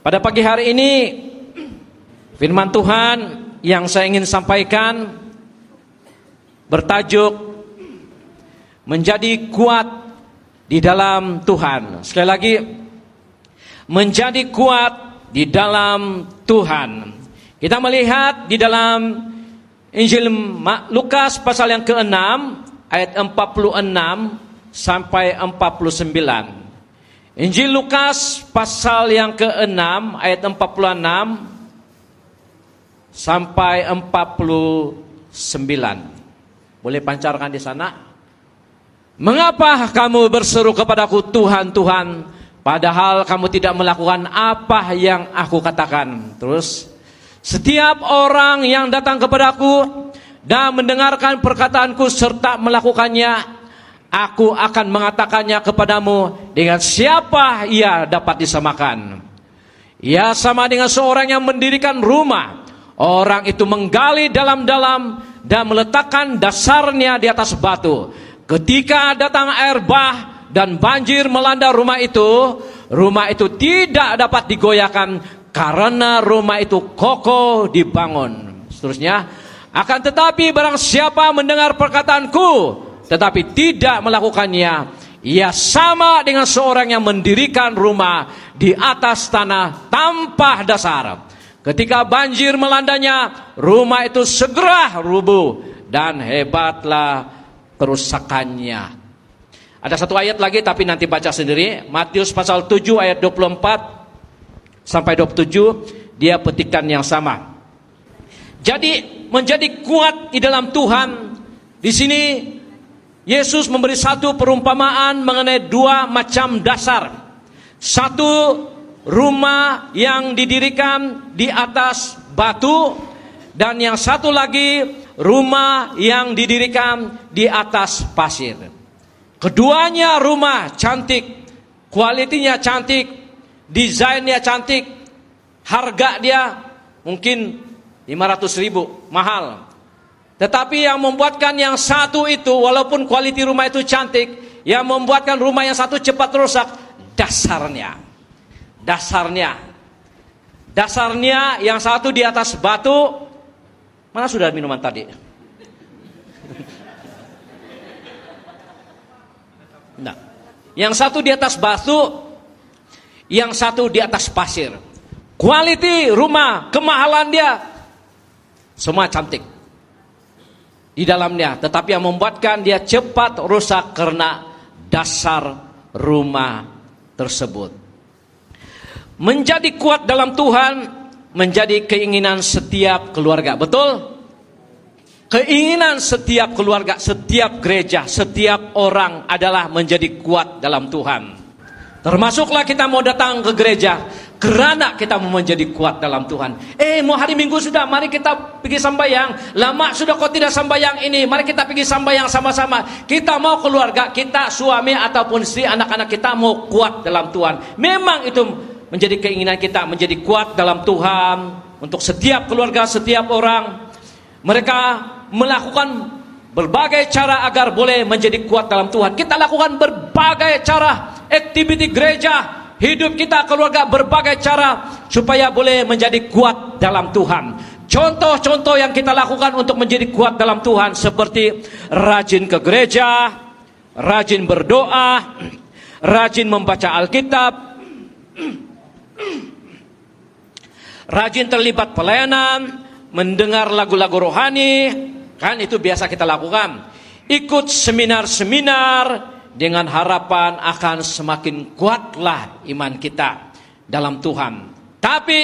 Pada pagi hari ini firman Tuhan yang saya ingin sampaikan bertajuk menjadi kuat di dalam Tuhan. Sekali lagi, menjadi kuat di dalam Tuhan. Kita melihat di dalam Injil Lukas pasal yang ke-6 ayat 46 sampai 49. Injil Lukas pasal yang ke-6 ayat 46 sampai 49. Boleh pancarkan di sana? Mengapa kamu berseru kepadaku Tuhan, Tuhan, padahal kamu tidak melakukan apa yang aku katakan? Terus, setiap orang yang datang kepadaku dan mendengarkan perkataanku serta melakukannya, aku akan mengatakannya kepadamu, dengan siapa ia dapat disamakan? Ia sama dengan seorang yang mendirikan rumah. Orang itu menggali dalam-dalam dan meletakkan dasarnya di atas batu. Ketika datang air bah dan banjir melanda rumah itu tidak dapat digoyahkan karena rumah itu kokoh dibangun. Seterusnya, akan tetapi barang siapa mendengar perkataanku tetapi tidak melakukannya, ia sama dengan seorang yang mendirikan rumah di atas tanah tanpa dasar. Ketika banjir melandanya, rumah itu segera rubuh dan hebatlah kerusakannya. Ada satu ayat lagi tapi nanti baca sendiri. Matius pasal 7 ayat 24 sampai 27, dia petikan yang sama. Jadi menjadi kuat di dalam Tuhan, di sini Yesus memberi satu perumpamaan mengenai dua macam dasar. Satu, rumah yang didirikan di atas batu, dan yang satu lagi rumah yang didirikan di atas pasir. Keduanya rumah cantik, kualitinya cantik, desainnya cantik, harga dia mungkin 500.000, mahal. Tetapi yang membuatkan yang satu itu, walaupun kualiti rumah itu cantik, yang membuatkan rumah yang satu cepat rusak, dasarnya. Dasarnya yang satu di atas batu. Mana sudah minuman tadi? Nah, yang satu di atas batu, yang satu di atas pasir. Kualiti rumah, kemahalan dia, semua cantik di dalamnya, tetapi yang membuatkan dia cepat rusak karena dasar rumah tersebut. Menjadi kuat dalam Tuhan menjadi keinginan setiap keluarga, betul? Keinginan setiap keluarga, setiap gereja, setiap orang adalah menjadi kuat dalam Tuhan. Termasuklah kita mau datang ke gereja karena kita mau menjadi kuat dalam Tuhan. Mau hari Minggu sudah, mari kita pergi sambayang. Lama sudah kau tidak sambayang ini, mari kita pergi sambayang sama-sama. Kita mau keluarga kita, suami ataupun istri, anak-anak kita mau kuat dalam Tuhan. Memang itu menjadi keinginan kita, menjadi kuat dalam Tuhan. Untuk setiap keluarga, setiap orang, mereka melakukan berbagai cara agar boleh menjadi kuat dalam Tuhan. Kita lakukan berbagai cara, aktiviti gereja, hidup kita, keluarga, berbagai cara supaya boleh menjadi kuat dalam Tuhan. Contoh-contoh yang kita lakukan untuk menjadi kuat dalam Tuhan seperti rajin ke gereja, rajin berdoa, rajin membaca Alkitab, rajin terlibat pelayanan, mendengar lagu-lagu rohani, kan itu biasa kita lakukan. Ikut seminar-seminar dengan harapan akan semakin kuatlah iman kita dalam Tuhan. Tapi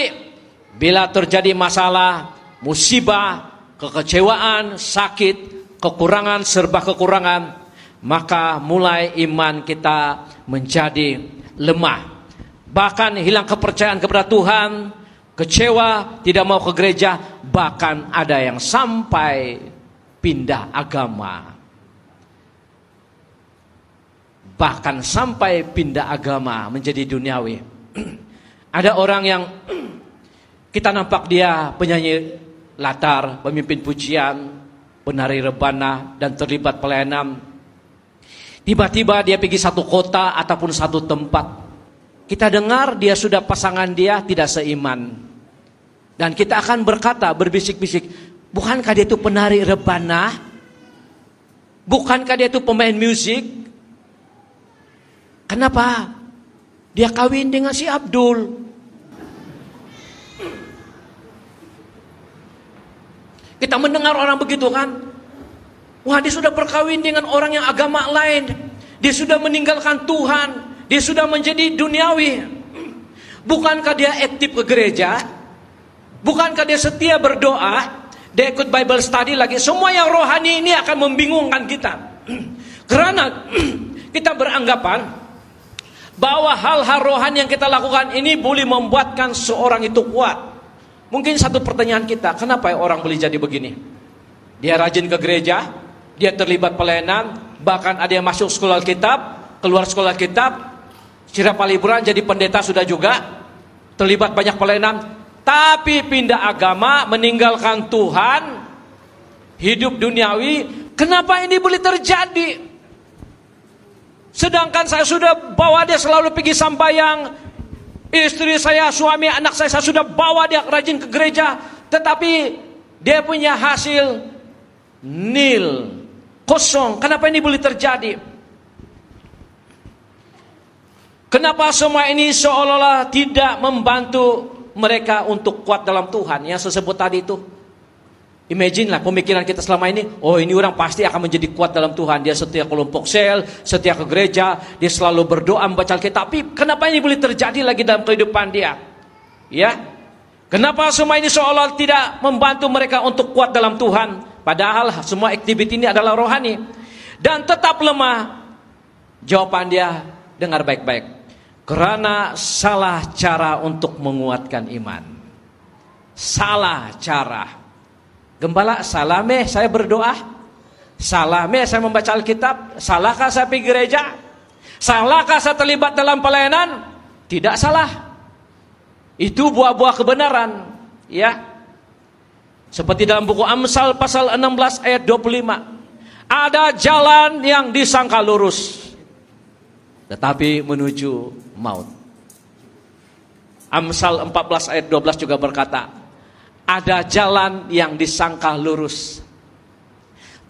bila terjadi masalah, musibah, kekecewaan, sakit, kekurangan, serba kekurangan, maka mulai iman kita menjadi lemah. Bahkan hilang kepercayaan kepada Tuhan, kecewa, tidak mau ke gereja, bahkan ada yang sampai pindah agama. Bahkan sampai pindah agama menjadi duniawi. Ada orang yang kita nampak dia penyanyi latar, pemimpin pujian, penari rebana, dan terlibat pelayanan. Tiba-tiba dia pergi satu kota ataupun satu tempat. kita dengar dia sudah pasangan dia tidak seiman. Dan kita akan berkata, berbisik-bisik, bukankah dia itu penari rebana? Bukankah dia itu pemain musik? Kenapa dia kawin dengan si Abdul? Kita mendengar orang begitu kan? Wah, dia sudah berkawin dengan orang yang agama lain. Dia sudah meninggalkan Tuhan. Dia sudah menjadi duniawi. Bukankah dia aktif ke gereja? Bukankah dia setia berdoa? Dia ikut Bible study lagi. Semua yang rohani ini akan membingungkan kita. Karena kita beranggapan bahwa hal-hal rohani yang kita lakukan ini boleh membuatkan seorang itu kuat. Mungkin satu pertanyaan kita, kenapa orang boleh jadi begini? Dia rajin ke gereja, dia terlibat pelayanan, bahkan ada yang masuk sekolah Alkitab, keluar sekolah Alkitab, setiap liburan jadi pendeta sudah juga, terlibat banyak pelayanan, tapi pindah agama, meninggalkan Tuhan, hidup duniawi. Kenapa ini boleh terjadi? Sedangkan saya sudah bawa dia selalu pergi sembahyang, istri saya, suami, anak saya sudah bawa dia rajin ke gereja, tetapi dia punya hasil nil, kosong. Kenapa ini boleh terjadi? Kenapa semua ini seolah-olah tidak membantu mereka untuk kuat dalam Tuhan? Yang saya sebut tadi itu. Imagine lah pemikiran kita selama ini, oh ini orang pasti akan menjadi kuat dalam Tuhan. Dia setia kelompok sel, setia ke gereja, dia selalu berdoa, membaca Alkitab. Tapi kenapa ini boleh terjadi lagi dalam kehidupan dia? Ya, kenapa semua ini seolah tidak membantu mereka untuk kuat dalam Tuhan? Padahal semua aktiviti ini adalah rohani. Dan tetap lemah. Jawaban dia, dengar baik-baik. Karena salah cara untuk menguatkan iman. Salah cara. Gembala, salah saya berdoa? Salah saya membaca Alkitab? Salahkah saya pergi gereja? Salahkah saya terlibat dalam pelayanan? Tidak salah. Itu buah-buah kebenaran. Ya. Seperti dalam buku Amsal pasal 16 ayat 25. Ada jalan yang disangka lurus, tetapi menuju maut. Amsal 14 ayat 12 juga berkata, ada jalan yang disangka lurus,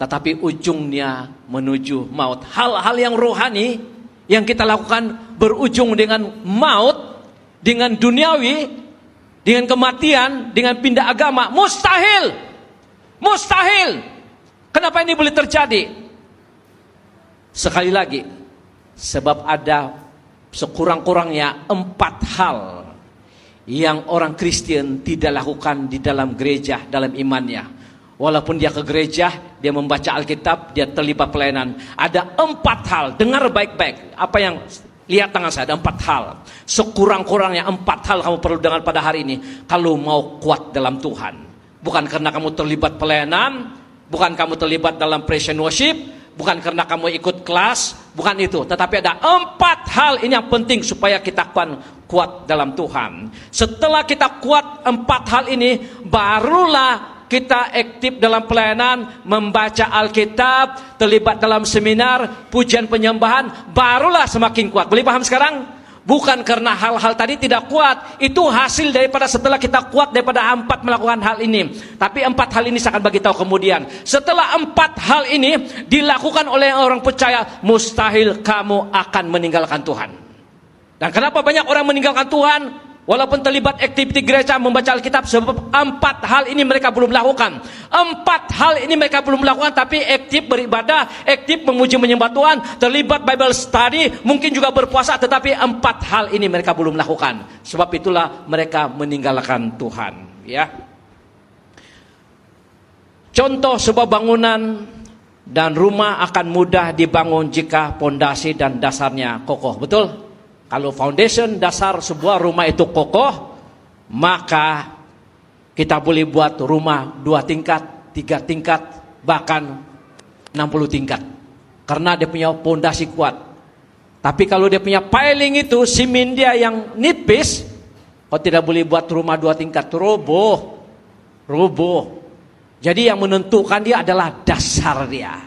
tetapi ujungnya menuju maut. Hal-hal yang rohani yang kita lakukan berujung dengan maut, dengan duniawi, dengan kematian, dengan pindah agama. Mustahil. Mustahil. Kenapa ini boleh terjadi? Sekali lagi, sebab ada sekurang-kurangnya 4 hal yang orang Kristen tidak lakukan di dalam gereja, dalam imannya. Walaupun dia ke gereja, dia membaca Alkitab, dia terlibat pelayanan. Ada 4 hal, dengar baik-baik. Apa yang lihat tangan saya, ada 4 hal. Sekurang-kurangnya 4 hal kamu perlu dengar pada hari ini. Kalau mau kuat dalam Tuhan. Bukan karena kamu terlibat pelayanan, bukan kamu terlibat dalam praise and worship, bukan karena kamu ikut kelas, bukan itu. Tetapi ada 4 hal ini yang penting supaya kita kuat dalam Tuhan. Setelah kita kuat 4 hal ini, barulah kita aktif dalam pelayanan, membaca Alkitab, terlibat dalam seminar, pujian penyembahan, barulah semakin kuat. Boleh paham sekarang? Bukan karena hal-hal tadi tidak kuat, itu hasil daripada setelah kita kuat daripada 4 melakukan hal ini. Tapi 4 hal ini saya akan bagi tahu kemudian. Setelah 4 hal ini dilakukan oleh orang percaya, mustahil kamu akan meninggalkan Tuhan. Dan kenapa banyak orang meninggalkan Tuhan? Walaupun terlibat aktiviti gereja, membaca Alkitab, sebab 4 hal ini mereka belum lakukan. 4 hal ini mereka belum lakukan, tapi aktif beribadah, aktif memuji menyembah Tuhan, terlibat Bible study, mungkin juga berpuasa, tetapi 4 hal ini mereka belum lakukan. Sebab itulah mereka meninggalkan Tuhan. Ya. Contoh sebuah bangunan dan rumah akan mudah dibangun jika pondasi dan dasarnya kokoh. Betul? Kalau foundation, dasar sebuah rumah itu kokoh, maka kita boleh buat rumah 2 tingkat, 3 tingkat, bahkan 60 tingkat. Karena dia punya pondasi kuat. Tapi kalau dia punya piling itu, simen dia yang nipis, kau tidak boleh buat rumah 2 tingkat, roboh. Jadi yang menentukan dia adalah dasar dia.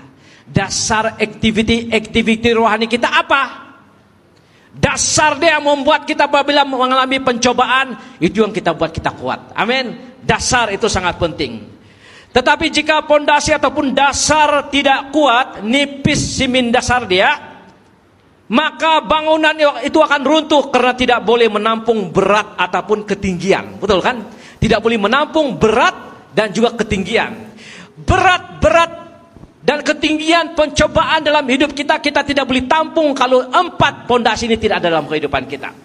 Dasar aktiviti rohani kita apa? Dasar dia membuat kita apabila mengalami pencobaan, itu yang kita buat kita kuat. Amin. Dasar itu sangat penting. Tetapi jika pondasi ataupun dasar tidak kuat, nipis simin dasar dia, maka bangunan itu akan runtuh karena tidak boleh menampung berat ataupun ketinggian. Betul kan? Tidak boleh menampung berat dan juga ketinggian. Berat dan ketinggian pencobaan dalam hidup kita, kita tidak boleh tampung kalau 4 pondasi ini tidak ada dalam kehidupan kita.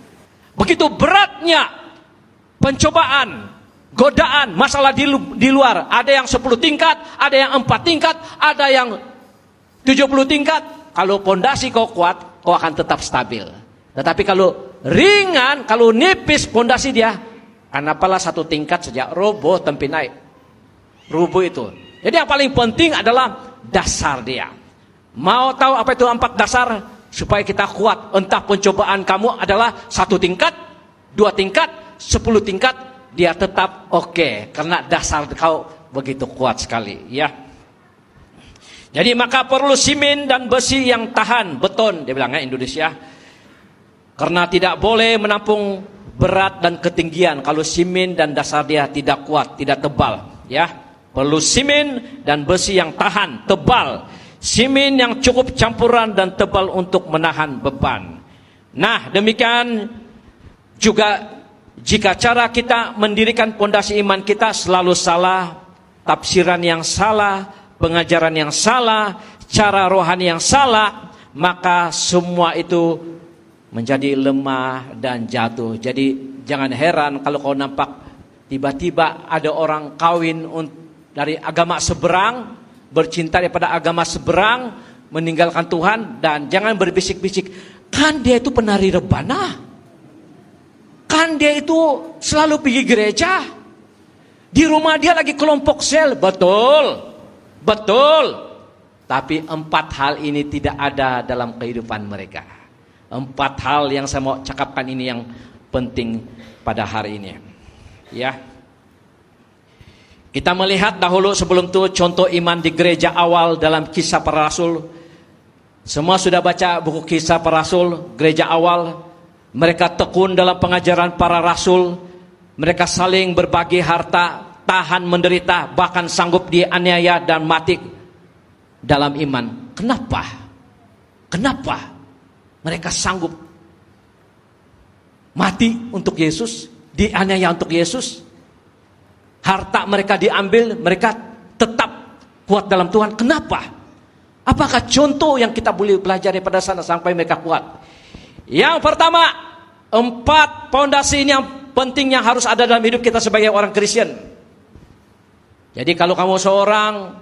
Begitu beratnya pencobaan, godaan, masalah di luar. Ada yang 10 tingkat, ada yang 4 tingkat, ada yang 70 tingkat. Kalau pondasi kau kuat, kau akan tetap stabil. Tetapi kalau ringan, kalau nipis pondasi dia, apalah 1 tingkat saja, roboh tempi naik. Rubuh itu. Jadi yang paling penting adalah dasar dia. Mau tahu apa itu 4 dasar? Supaya kita kuat. Entah pencobaan kamu adalah 1 tingkat, 2 tingkat, 10 tingkat, dia tetap oke. Karena dasar kau begitu kuat sekali. Ya. Jadi maka perlu simen dan besi yang tahan, beton, dia bilangnya Indonesia. Karena tidak boleh menampung berat dan ketinggian kalau simen dan dasar dia tidak kuat, tidak tebal. Ya. Perlu simen dan besi yang tahan, tebal. Simen yang cukup campuran dan tebal untuk menahan beban. Nah, demikian juga jika cara kita mendirikan pondasi iman kita selalu salah, tafsiran yang salah, pengajaran yang salah, cara rohani yang salah, maka semua itu menjadi lemah dan jatuh. Jadi jangan heran kalau kau nampak tiba-tiba ada orang kawin dari agama seberang, bercinta daripada agama seberang, meninggalkan Tuhan, dan jangan berbisik-bisik, kan dia itu penari rebana, kan dia itu selalu pergi gereja, di rumah dia lagi kelompok sel. Betul, tapi 4 hal ini tidak ada dalam kehidupan mereka. 4 hal yang saya mau cakapkan ini yang penting pada hari ini. Ya. Kita melihat dahulu sebelum itu contoh iman di gereja awal dalam Kisah Para Rasul. Semua sudah baca buku Kisah Para Rasul, gereja awal. Mereka tekun dalam pengajaran para rasul. Mereka saling berbagi harta, tahan menderita, bahkan sanggup dianiaya dan mati dalam iman. Kenapa mereka sanggup mati untuk Yesus, dianiaya untuk Yesus? Harta mereka diambil, mereka tetap kuat dalam Tuhan. Kenapa? Apakah contoh yang kita boleh pelajari pada sana sampai mereka kuat? Yang pertama, 4 pondasi ini yang penting yang harus ada dalam hidup kita sebagai orang Kristen. Jadi kalau kamu seorang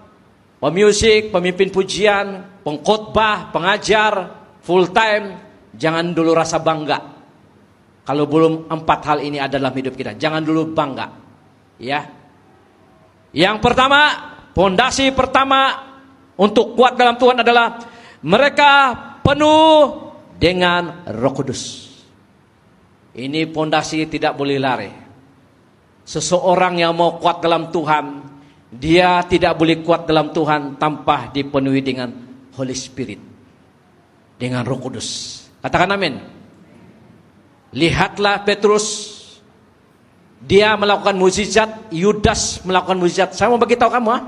pemusik, pemimpin pujian, pengkhotbah, pengajar, full time, jangan dulu rasa bangga. Kalau belum 4 hal ini ada dalam hidup kita, jangan dulu bangga. Ya. Yang pertama, pondasi pertama untuk kuat dalam Tuhan adalah mereka penuh dengan Roh Kudus. Ini pondasi tidak boleh lari. Seseorang yang mau kuat dalam Tuhan, dia tidak boleh kuat dalam Tuhan tanpa dipenuhi dengan Holy Spirit, dengan Roh Kudus. Katakan amin. Lihatlah Petrus, dia melakukan mukjizat, Yudas melakukan mukjizat. Saya mau beritahu kamu,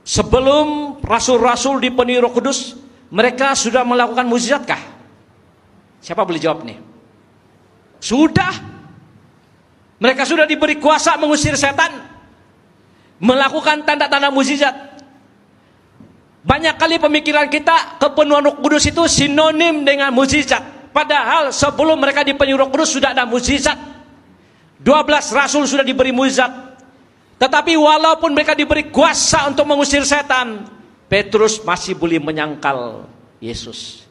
sebelum rasul-rasul dipenuhi Roh Kudus, mereka sudah melakukan mukjizatkah? Siapa boleh jawab nih? Sudah. Mereka sudah diberi kuasa mengusir setan, melakukan tanda-tanda mukjizat. Banyak kali pemikiran kita kepenuhan Roh Kudus itu sinonim dengan mukjizat. Padahal sebelum mereka dipenuhi Roh Kudus sudah ada mukjizat. 12 rasul sudah diberi mukjizat. Tetapi walaupun mereka diberi kuasa untuk mengusir setan, Petrus masih boleh menyangkal Yesus.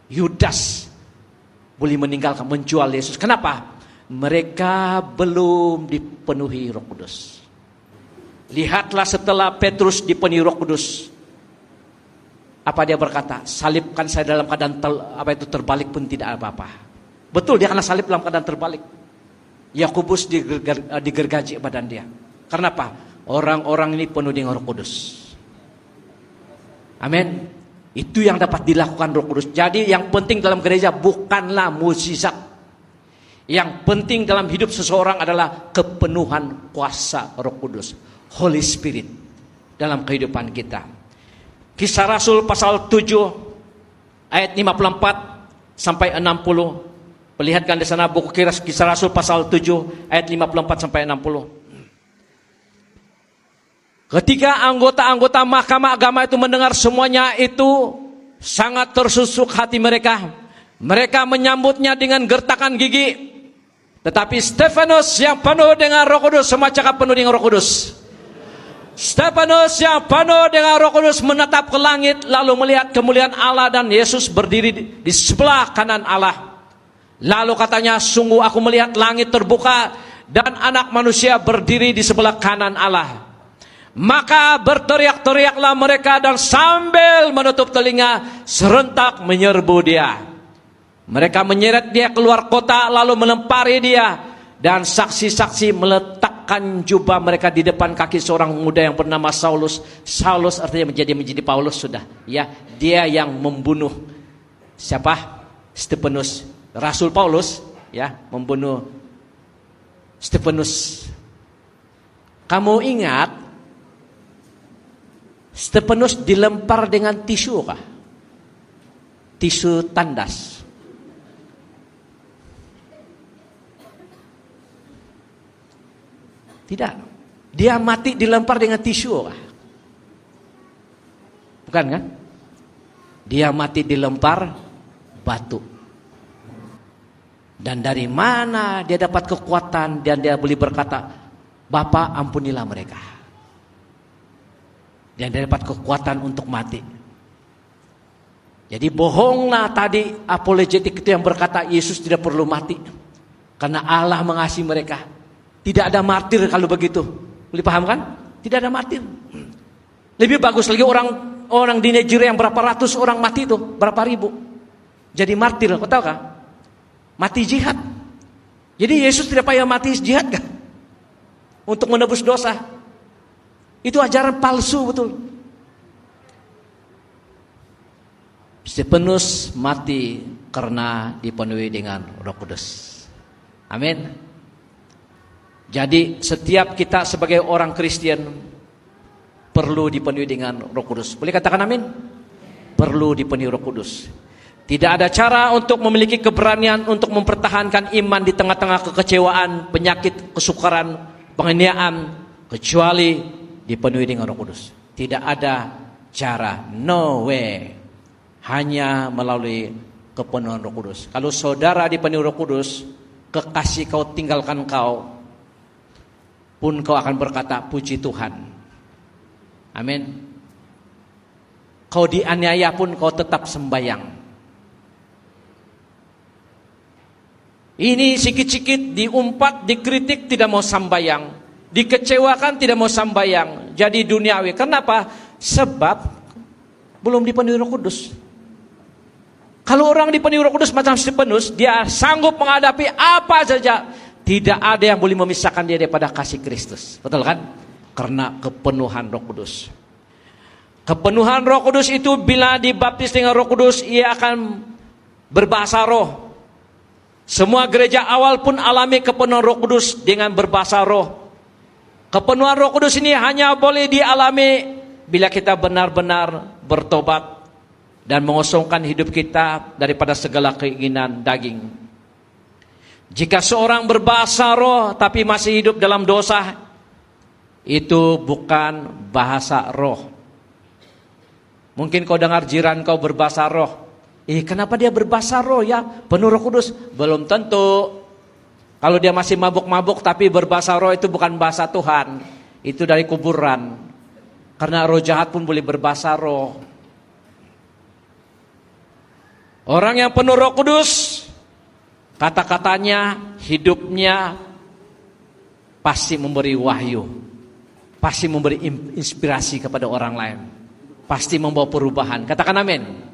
Yudas boleh meninggalkan, menjual Yesus. Kenapa? Mereka belum dipenuhi Roh Kudus. Lihatlah setelah Petrus dipenuhi Roh Kudus, apa dia berkata? Salibkan saya dalam keadaan terbalik pun tidak apa-apa. Betul, dia kena salib dalam keadaan terbalik. Yakobus digergaji badan dia. Karena apa? Orang-orang ini penuh dengan Roh Kudus. Amin. Itu yang dapat dilakukan Roh Kudus. Jadi yang penting dalam gereja bukanlah mukjizat. Yang penting dalam hidup seseorang adalah kepenuhan kuasa Roh Kudus, Holy Spirit dalam kehidupan kita. Kisah Rasul pasal 7 ayat 54 sampai 60. Perlihatkan di sana buku Kisah Rasul pasal 7 ayat 54 sampai 60. Ketika anggota-anggota mahkamah agama itu mendengar semuanya itu, sangat tersusuk hati mereka. Mereka menyambutnya dengan gertakan gigi. Tetapi Stefanus yang penuh dengan Roh Kudus, semua cakap penuh dengan Roh Kudus. Stefanus yang penuh dengan Roh Kudus menatap ke langit, lalu melihat kemuliaan Allah dan Yesus berdiri di sebelah kanan Allah. Lalu katanya, sungguh aku melihat langit terbuka dan anak manusia berdiri di sebelah kanan Allah. Maka berteriak-teriaklah mereka dan sambil menutup telinga serentak menyerbu dia. Mereka menyeret dia keluar kota lalu melempari dia. Dan saksi-saksi meletakkan jubah mereka di depan kaki seorang muda yang bernama Saulus. Saulus artinya menjadi Paulus sudah. Ya, dia yang membunuh siapa? Stefanus. Rasul Paulus ya membunuh Stefanus. Kamu ingat Stefanus dilempar dengan tisu kah? Tisu tandas. Tidak. Dia mati dilempar dengan tisu kah? Bukan kan? Dia mati dilempar batu. Dan dari mana dia dapat kekuatan dan dia boleh berkata, Bapa ampunilah mereka. Dan dia dapat kekuatan untuk mati. Jadi bohonglah tadi apologetik itu yang berkata Yesus tidak perlu mati. Karena Allah mengasihi mereka. Tidak ada martir kalau begitu. Boleh paham kan? Tidak ada martir. Lebih bagus lagi orang di Nigeria yang berapa ratus orang mati itu, berapa ribu. Jadi martir, kau tahu kan? Mati jihad. Jadi Yesus tidak payah mati jihad kan? Untuk menebus dosa. Itu ajaran palsu betul. Stefanus mati karena dipenuhi dengan Roh Kudus. Amin. Jadi setiap kita sebagai orang Kristen perlu dipenuhi dengan Roh Kudus. Boleh katakan amin? Perlu dipenuhi Roh Kudus. Tidak ada cara untuk memiliki keberanian untuk mempertahankan iman di tengah-tengah kekecewaan, penyakit, kesukaran, penganiayaan, kecuali dipenuhi dengan Roh Kudus. Tidak ada cara, no way. Hanya melalui kepenuhan Roh Kudus. Kalau saudara dipenuhi Roh Kudus, kekasih kau tinggalkan kau, pun kau akan berkata puji Tuhan. Amin. Kau dianiaya pun kau tetap sembayang. Ini sikit-sikit diumpat, dikritik tidak mau sembayang, dikecewakan tidak mau sembayang. Jadi duniawi. Kenapa? Sebab belum dipenuhi Roh Kudus. Kalau orang dipenuhi Roh Kudus macam Stefanus, dia sanggup menghadapi apa saja. Tidak ada yang boleh memisahkan dia daripada kasih Kristus. Betul kan? Karena kepenuhan Roh Kudus. Kepenuhan Roh Kudus itu bila dibaptis dengan Roh Kudus, ia akan berbahasa roh. Semua gereja awal pun alami kepenuhan Roh Kudus dengan berbahasa roh. Kepenuhan Roh Kudus ini hanya boleh dialami bila kita benar-benar bertobat dan mengosongkan hidup kita daripada segala keinginan daging. Jika seorang berbahasa roh tapi masih hidup dalam dosa, itu bukan bahasa roh. Mungkin kau dengar jiran kau berbahasa roh. Kenapa dia berbahasa roh ya? Penuh Roh Kudus? Belum tentu. Kalau dia masih mabuk-mabuk tapi berbahasa roh, itu bukan bahasa Tuhan. Itu dari kuburan. Karena roh jahat pun boleh berbahasa roh. Orang yang penuh Roh Kudus, kata-katanya, hidupnya pasti memberi wahyu, pasti memberi inspirasi kepada orang lain, pasti membawa perubahan. Katakan amin.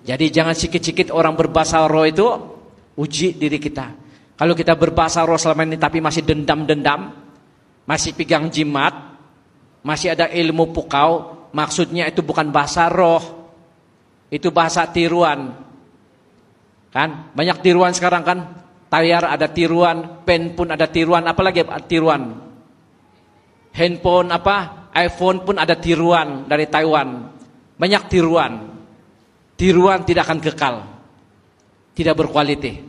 Jadi jangan sikit-sikit orang berbahasa roh itu uji diri kita. Kalau kita berbahasa roh selama ini tapi masih dendam-dendam, masih pegang jimat, masih ada ilmu pukau, maksudnya itu bukan bahasa roh. Itu bahasa tiruan. Kan? Banyak tiruan sekarang kan. Tayar ada tiruan, pen pun ada tiruan, apalagi tiruan. Handphone iPhone pun ada tiruan dari Taiwan. Banyak tiruan. Tiruan tidak akan kekal. Tidak berkualiti.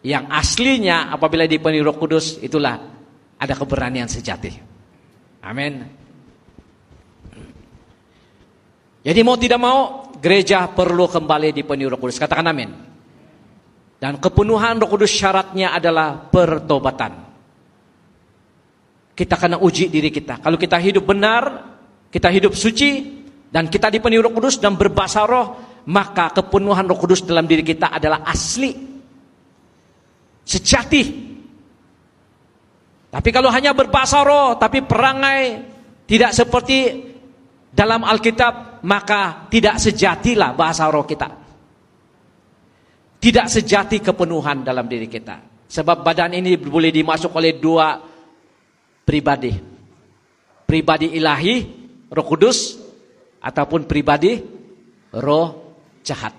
Yang aslinya apabila dipenuhi Roh Kudus, itulah ada keberanian sejati. Amin. Jadi mau tidak mau, gereja perlu kembali dipenuhi Roh Kudus. Katakan amin. Dan kepenuhan Roh Kudus syaratnya adalah pertobatan. Kita kena uji diri kita. Kalau kita hidup benar, kita hidup suci, dan kita dipenuhi Roh Kudus dan berbahasa roh, maka kepenuhan Roh Kudus dalam diri kita adalah asli, sejati. Tapi kalau hanya berbahasa roh, tapi perangai tidak seperti dalam Alkitab, maka tidak sejatilah bahasa roh kita. Tidak sejati kepenuhan dalam diri kita. Sebab badan ini boleh dimasuk oleh dua pribadi. Pribadi ilahi, Roh Kudus, ataupun pribadi roh jahat.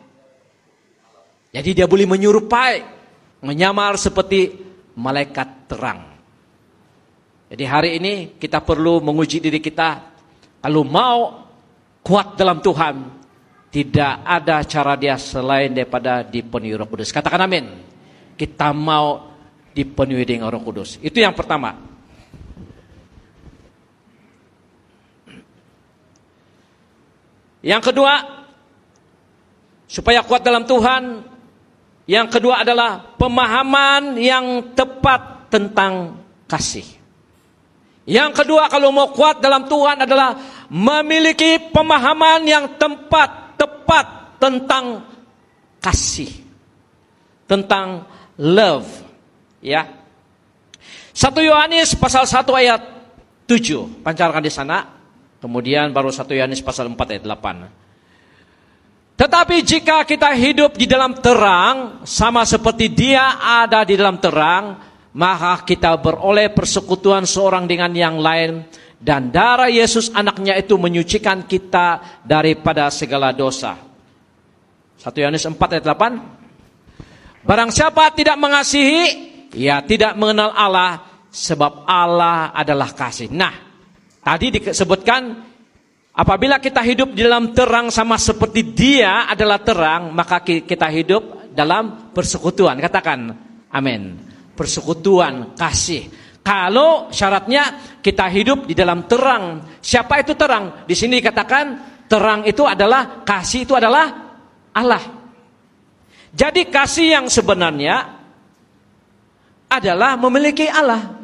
Jadi dia boleh menyerupai, menyamar seperti malaikat terang. Jadi hari ini kita perlu menguji diri kita. Kalau mau kuat dalam Tuhan, tidak ada cara dia selain daripada dipenuhi Roh Kudus. Katakan amin. Kita mau dipenuhi dengan Roh Kudus. Itu yang pertama. Yang kedua, supaya kuat dalam Tuhan, yang kedua adalah pemahaman yang tepat tentang kasih. Yang kedua, kalau mau kuat dalam Tuhan adalah memiliki pemahaman yang tepat tentang kasih, tentang love, ya. 1 Yohanes pasal 1 ayat 7, pancarkan di sana. Kemudian baru 1 Yohanes pasal 4 ayat 8. Tetapi jika kita hidup di dalam terang, sama seperti Dia ada di dalam terang, maka kita beroleh persekutuan seorang dengan yang lain, dan darah Yesus anaknya itu menyucikan kita daripada segala dosa. 1 Yohanes 4 ayat 8. Barang siapa tidak mengasihi, ia tidak mengenal Allah, sebab Allah adalah kasih. Nah, tadi disebutkan, apabila kita hidup di dalam terang sama seperti Dia adalah terang, maka kita hidup dalam persekutuan. Katakan amin. Persekutuan kasih. Kalau syaratnya kita hidup di dalam terang. Siapa itu terang? Di sini katakan terang itu adalah, kasih itu adalah Allah. Jadi kasih yang sebenarnya adalah memiliki Allah,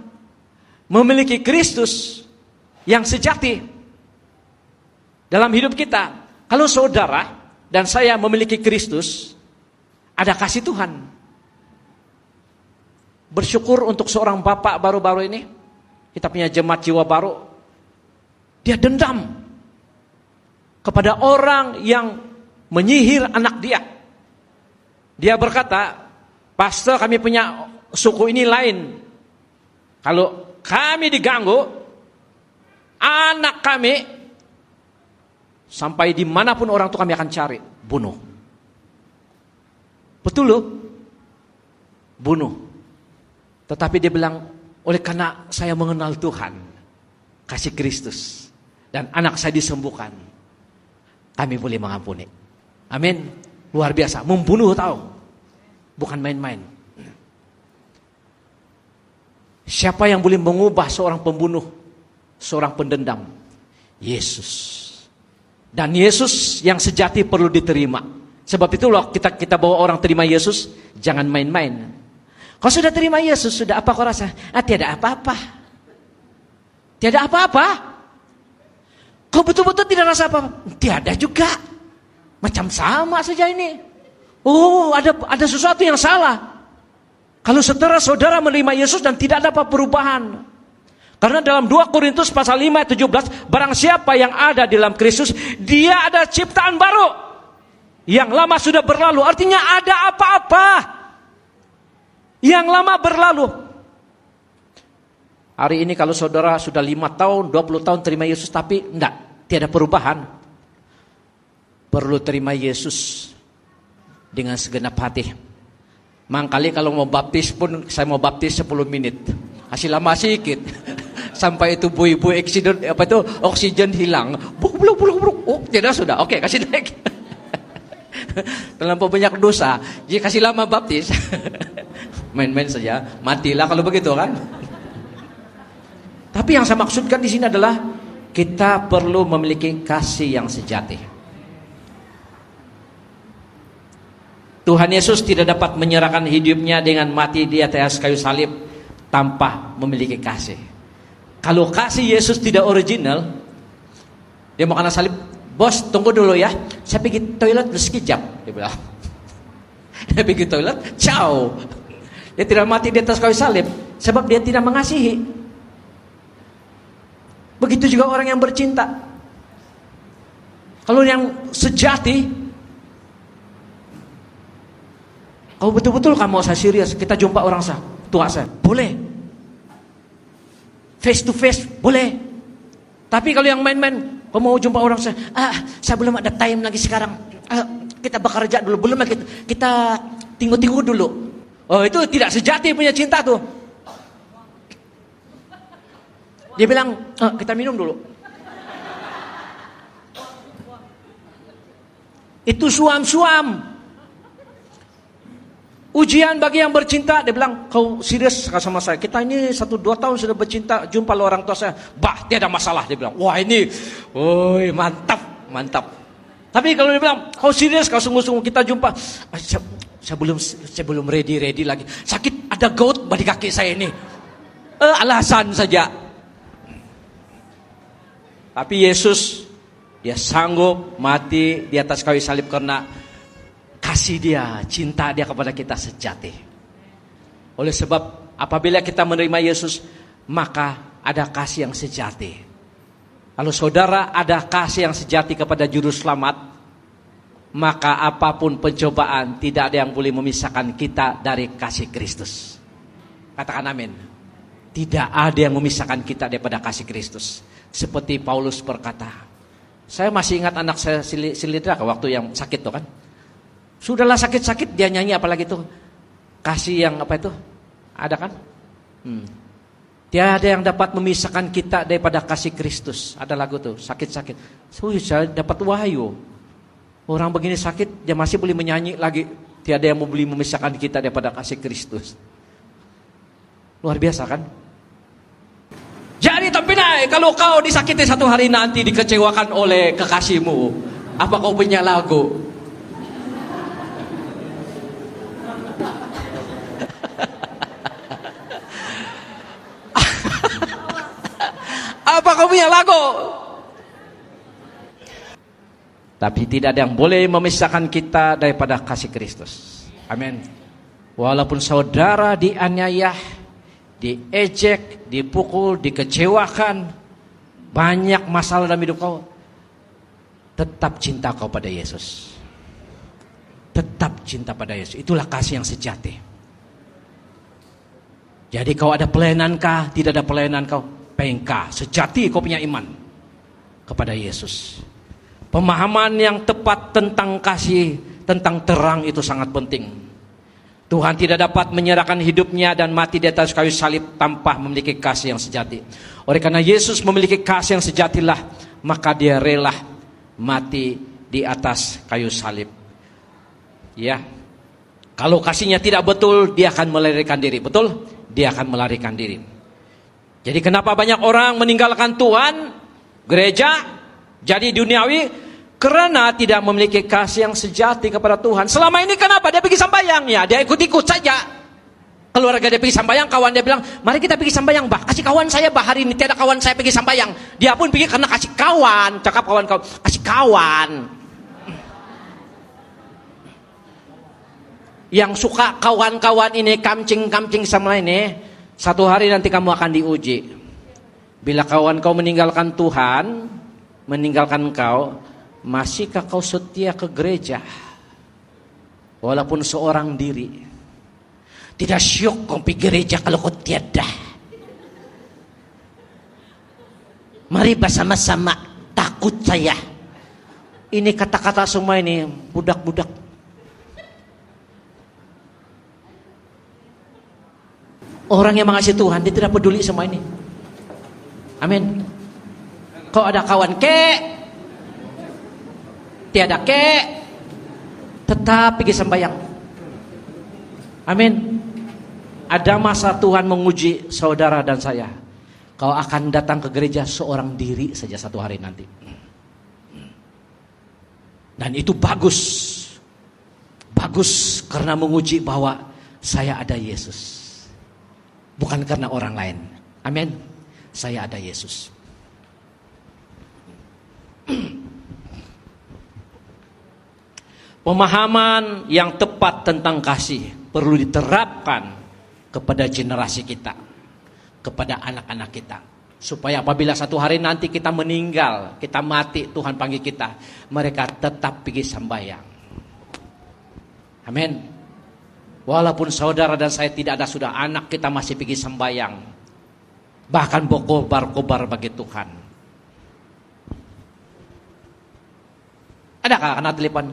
memiliki Kristus yang sejati dalam hidup kita. Kalau saudara dan saya memiliki Kristus, ada kasih Tuhan. Bersyukur untuk seorang bapak baru-baru ini. Kita punya jemaat jiwa baru. Dia dendam kepada orang yang menyihir anak dia. Dia berkata, "Pastor, kami punya suku ini lain. Kalau kami diganggu, anak kami sampai dimanapun orang tua kami akan cari, bunuh." Betul loh, bunuh. Tetapi dia bilang, oleh karena saya mengenal Tuhan, kasih Kristus, dan anak saya disembuhkan, kami boleh mengampuni. Amin. Luar biasa, membunuh tahu, bukan main-main. Siapa yang boleh mengubah seorang pembunuh, seorang pendendam? Yesus. Dan Yesus yang sejati perlu diterima. Sebab itu loh kita bawa orang terima Yesus, jangan main-main. Kau sudah terima Yesus, sudah apa kau rasa? Tiada apa-apa. Tiada apa-apa. Kau betul-betul tidak rasa apa-apa? Tiada juga. Macam sama saja ini. Oh, ada sesuatu yang salah. Kalau saudara menerima Yesus dan tidak ada apa perubahan. Karena dalam 2 Korintus pasal 5 ayat 17, barang siapa yang ada di dalam Kristus, dia ada ciptaan baru. Yang lama sudah berlalu, artinya ada apa-apa. Yang lama berlalu. Hari ini kalau saudara sudah 5 tahun, 20 tahun terima Yesus, tapi tidak ada perubahan. perlu terima Yesus dengan segenap hati. Mangkali kalau mau baptis pun, saya mau baptis 10 menit. Hasil lama sedikit. Sampai itu ibu-ibu oksigen hilang. Buluk. Oh, tidak sudah. Oke, kasih naik. Terlampau banyak dosa. Jadi kasih lama baptis. Main-main saja. Matilah kalau begitu kan. Tapi yang saya maksudkan di sini adalah kita perlu memiliki kasih yang sejati. Tuhan Yesus tidak dapat menyerahkan hidupnya dengan mati di atas kayu salib tanpa memiliki kasih. Kalau kasih Yesus tidak original, dia mau kena salib, bos tunggu dulu ya, saya pergi toilet sekejap, dia bilang. Dia pergi toilet, ciao. Dia tidak mati di atas kayu salib sebab dia tidak mengasihi. Begitu juga orang yang bercinta. Kalau yang sejati, kalau betul-betul kamu mau saya serius, kita jumpa orang tua saya, boleh. Face to face, boleh. Tapi kalau yang main-main, kamu mau jumpa orang saya belum ada time lagi sekarang. Kita bekerja dulu, belum lagi. Kita tunggu dulu. Oh, itu tidak sejati punya cinta tuh. Dia bilang, kita minum dulu. Itu suam-suam. Ujian bagi yang bercinta, dia bilang, kau serius sama saya? Kita ini 1-2 tahun sudah bercinta, jumpa lo orang tua saya. Bah, tiada masalah, dia bilang. Wah ini, mantap. Tapi kalau dia bilang, kau serius, kau sungguh-sungguh kita jumpa. Saya belum ready lagi. Sakit, ada gout di kaki saya ini. Alasan saja. Tapi Yesus, dia sanggup mati di atas kayu salib karena kasih dia, cinta dia kepada kita sejati. Oleh sebab apabila kita menerima Yesus, maka ada kasih yang sejati. Kalau saudara ada kasih yang sejati kepada juru selamat, maka apapun pencobaan tidak ada yang boleh memisahkan kita dari kasih Kristus. Katakan amin. Tidak ada yang memisahkan kita daripada kasih Kristus. Seperti Paulus berkata, saya masih ingat anak saya si Lidra waktu yang sakit tuh kan. Sudahlah sakit-sakit dia nyanyi apalagi tuh. Kasih yang apa itu? Ada kan? Tiada yang dapat memisahkan kita daripada kasih Kristus. Ada lagu tuh, sakit-sakit. Saya dapat wahyu. Orang begini sakit, dia masih boleh menyanyi lagi. Tiada yang boleh memisahkan kita daripada kasih Kristus. Luar biasa kan? Jadi tapi kalau kau disakiti satu hari nanti, dikecewakan oleh kekasihmu, apa kau punya lagu? Apa kau punya lagu? Tapi tidak ada yang boleh memisahkan kita daripada kasih Kristus. Amin. Walaupun saudara dianiaya, diejek, dipukul, dikecewakan, banyak masalah dalam hidup kau, tetap cinta kau pada Yesus. Tetap cinta pada Yesus. Itulah kasih yang sejati. Jadi kau ada pelayanan kah? Tidak ada pelayanan kau? Pengkah, sejati kau punya iman kepada Yesus. Pemahaman yang tepat tentang kasih, tentang terang itu sangat penting. Tuhan tidak dapat menyerahkan hidupnya dan mati di atas kayu salib tanpa memiliki kasih yang sejati. Oleh karena Yesus memiliki kasih yang sejatilah, maka dia rela mati di atas kayu salib. Ya, kalau kasihnya tidak betul, dia akan melarikan diri. Betul? Dia akan melarikan diri. Jadi kenapa banyak orang meninggalkan Tuhan, gereja, jadi duniawi? Karena tidak memiliki kasih yang sejati kepada Tuhan. Selama ini kenapa? Dia pergi sambayang, ya dia ikut-ikut saja. Keluarga dia pergi sambayang, kawan dia bilang, mari kita pergi sambayang, bah. Kasih kawan saya, bah, hari ini tiada kawan saya pergi sambayang. Dia pun pergi karena kasih kawan. Cakap kawan, kasih kawan. Yang suka kawan-kawan ini kamcing-kamcing sama ini, satu hari nanti kamu akan diuji. Bila kawan kau meninggalkan Tuhan, meninggalkan kau, masihkah kau setia ke gereja? Walaupun seorang diri. Tidak syok kau pergi gereja kalau kau tiada. Mari bersama-sama, takut saya. Ini kata-kata semua ini budak-budak. Orang yang mengasihi Tuhan, dia tidak peduli semua ini. Amin. Kau ada kawan tiada tetap pergi sembahyang. Amin. Ada masa Tuhan menguji saudara dan saya. Kau akan datang ke gereja seorang diri saja satu hari nanti. Dan itu bagus. Bagus karena menguji bahwa saya ada Yesus. Bukan karena orang lain. Amin. Saya ada Yesus. Pemahaman yang tepat tentang kasih perlu diterapkan kepada generasi kita, kepada anak-anak kita, supaya apabila satu hari nanti kita meninggal, kita mati, Tuhan panggil kita, mereka tetap pergi sembahyang. Amin. Walaupun saudara dan saya tidak ada sudah anak, kita masih pergi sembahyang, bahkan berkobar-kobar bagi Tuhan. Adakah anak telepon?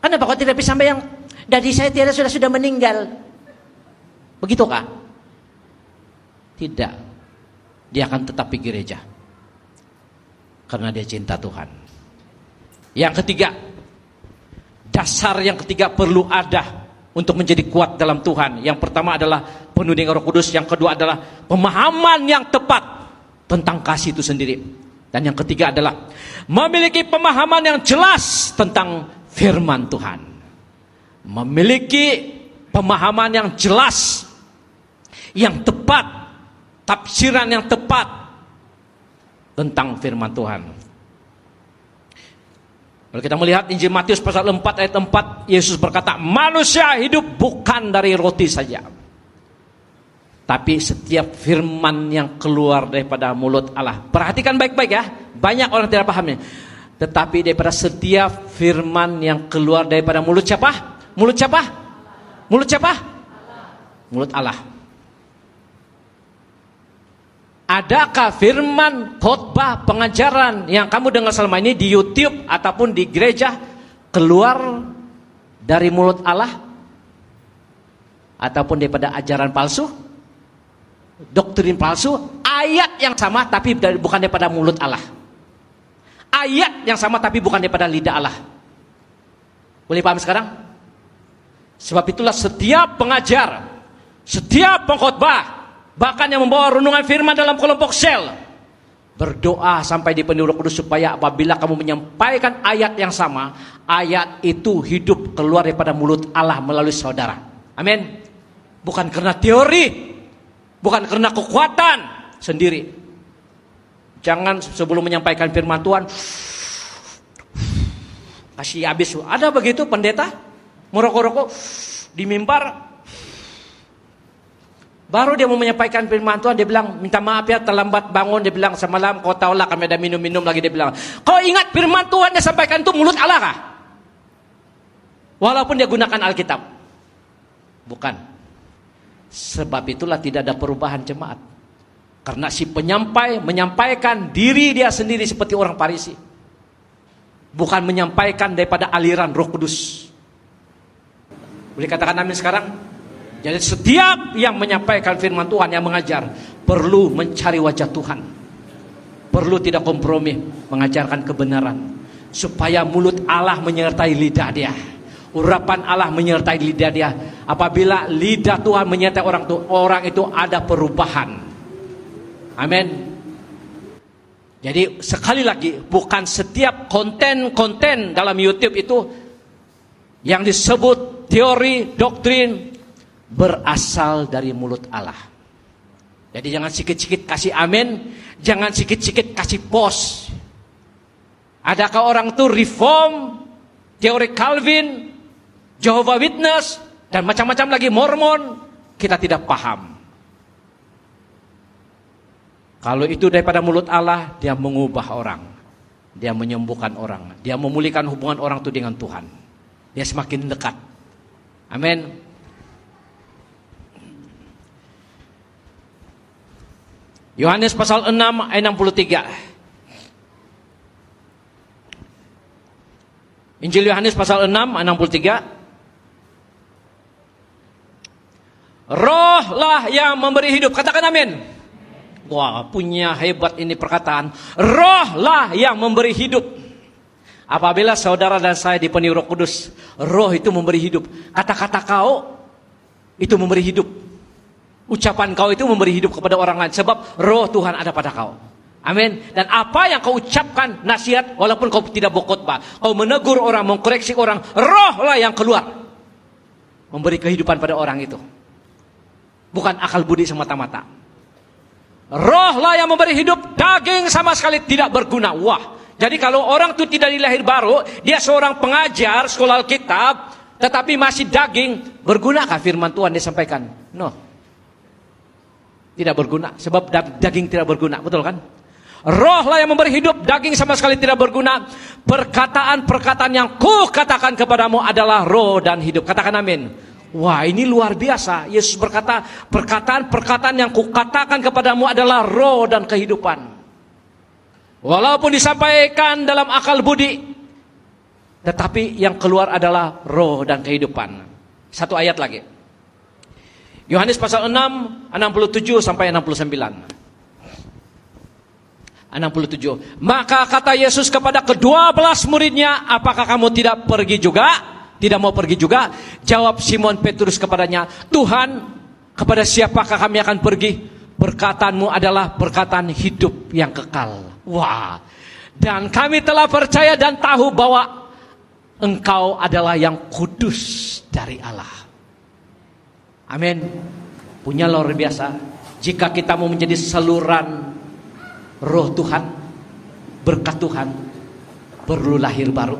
Kenapa kau tidak bisa sembahyang? Daddy saya tiada sudah meninggal. Begitukah? Tidak. Dia akan tetap pergi gereja. Karena dia cinta Tuhan. Yang ketiga, dasar yang ketiga perlu ada untuk menjadi kuat dalam Tuhan. Yang pertama adalah penuh dengan Roh Kudus. Yang kedua adalah pemahaman yang tepat tentang kasih itu sendiri. Dan yang ketiga adalah memiliki pemahaman yang jelas tentang firman Tuhan. Memiliki pemahaman yang jelas, yang tepat, tafsiran yang tepat tentang firman Tuhan. Kalau kita melihat Injil Matius pasal 4 ayat 4, Yesus berkata, manusia hidup bukan dari roti saja, tapi setiap firman yang keluar daripada mulut Allah. Perhatikan baik-baik ya, banyak orang tidak pahamnya. Tetapi daripada setiap firman yang keluar daripada mulut siapa? Mulut siapa? Mulut siapa? Mulut Allah. Adakah firman, khotbah, pengajaran yang kamu dengar selama ini di YouTube ataupun di gereja keluar dari mulut Allah? Ataupun daripada ajaran palsu? Doktrin palsu? Ayat yang sama tapi bukan daripada mulut Allah. Ayat yang sama tapi bukan daripada lidah Allah. Boleh paham sekarang? Sebab itulah setiap pengajar, setiap pengkhotbah, bahkan yang membawa renungan firman dalam kelompok sel, berdoa sampai dipenuhi Roh Kudus supaya apabila kamu menyampaikan ayat yang sama, ayat itu hidup keluar daripada mulut Allah melalui saudara. Amin. Bukan karena teori, bukan karena kekuatan sendiri. Jangan sebelum menyampaikan firman Tuhan kasih habis. Ada begitu pendeta merokok-rokok di mimbar, baru dia mau menyampaikan firman Tuhan, dia bilang minta maaf ya terlambat bangun. Dia bilang semalam kau tahulah kami ada minum-minum lagi. Dia bilang kau ingat firman Tuhan dia sampaikan itu mulut Allah kah? Walaupun dia gunakan Alkitab. Bukan. Sebab itulah tidak ada perubahan jemaat. Karena si penyampai menyampaikan diri dia sendiri seperti orang Farisi, bukan menyampaikan daripada aliran Roh Kudus. Boleh katakan amin sekarang? Jadi setiap yang menyampaikan firman Tuhan, yang mengajar, perlu mencari wajah Tuhan, perlu tidak kompromi, mengajarkan kebenaran, supaya mulut Allah menyertai lidah dia, urapan Allah menyertai lidah dia. Apabila lidah Tuhan menyertai orang itu ada perubahan. Amin. Jadi sekali lagi, bukan setiap konten-konten dalam YouTube itu yang disebut teori, doktrin berasal dari mulut Allah. Jadi jangan sikit-sikit kasih amin, jangan sikit-sikit kasih pos. Adakah orang itu reform, teori Calvin, Jehovah Witness, dan macam-macam lagi, Mormon, kita tidak paham. Kalau itu daripada mulut Allah, dia mengubah orang, dia menyembuhkan orang, dia memulihkan hubungan orang itu dengan Tuhan, dia semakin dekat. Amin. Yohanes pasal 6 ayat 63. Injil Yohanes pasal 6:63. Rohlah yang memberi hidup. Katakan amin. Wah, punya hebat ini perkataan. Rohlah yang memberi hidup. Apabila saudara dan saya dipenuhi Roh Kudus, Roh itu memberi hidup. Kata-kata kau itu memberi hidup. Ucapan kau itu memberi hidup kepada orang lain. Sebab Roh Tuhan ada pada kau. Amin. Dan apa yang kau ucapkan, nasihat, walaupun kau tidak berkhotbah, kau menegur orang, mengkoreksi orang, rohlah yang keluar, memberi kehidupan pada orang itu. Bukan akal budi semata-mata. Rohlah yang memberi hidup, daging sama sekali tidak berguna. Wah, jadi kalau orang itu tidak dilahir baru, dia seorang pengajar sekolah Alkitab, tetapi masih daging, bergunakah firman Tuhan disampaikan? No. Tidak berguna, sebab daging tidak berguna, betul kan? Rohlah yang memberi hidup, daging sama sekali tidak berguna. Perkataan-perkataan yang kukatakan kepadamu adalah roh dan hidup. Katakan amin. Wah, ini luar biasa. Yesus berkata, perkataan-perkataan yang kukatakan kepadamu adalah roh dan kehidupan. Walaupun disampaikan dalam akal budi, tetapi yang keluar adalah roh dan kehidupan. Satu ayat lagi. Yohanes pasal 6, 67 sampai 69. 67. Maka kata Yesus kepada ke-12 muridnya, apakah kamu tidak pergi juga? Tidak mau pergi juga? Jawab Simon Petrus kepadanya, Tuhan, kepada siapakah kami akan pergi? Perkataanmu adalah perkataan hidup yang kekal. Wah. Dan kami telah percaya dan tahu bahwa Engkau adalah yang kudus dari Allah. Amin. Punya luar biasa. Jika kita mau menjadi saluran Roh Tuhan, berkat Tuhan, perlu lahir baru,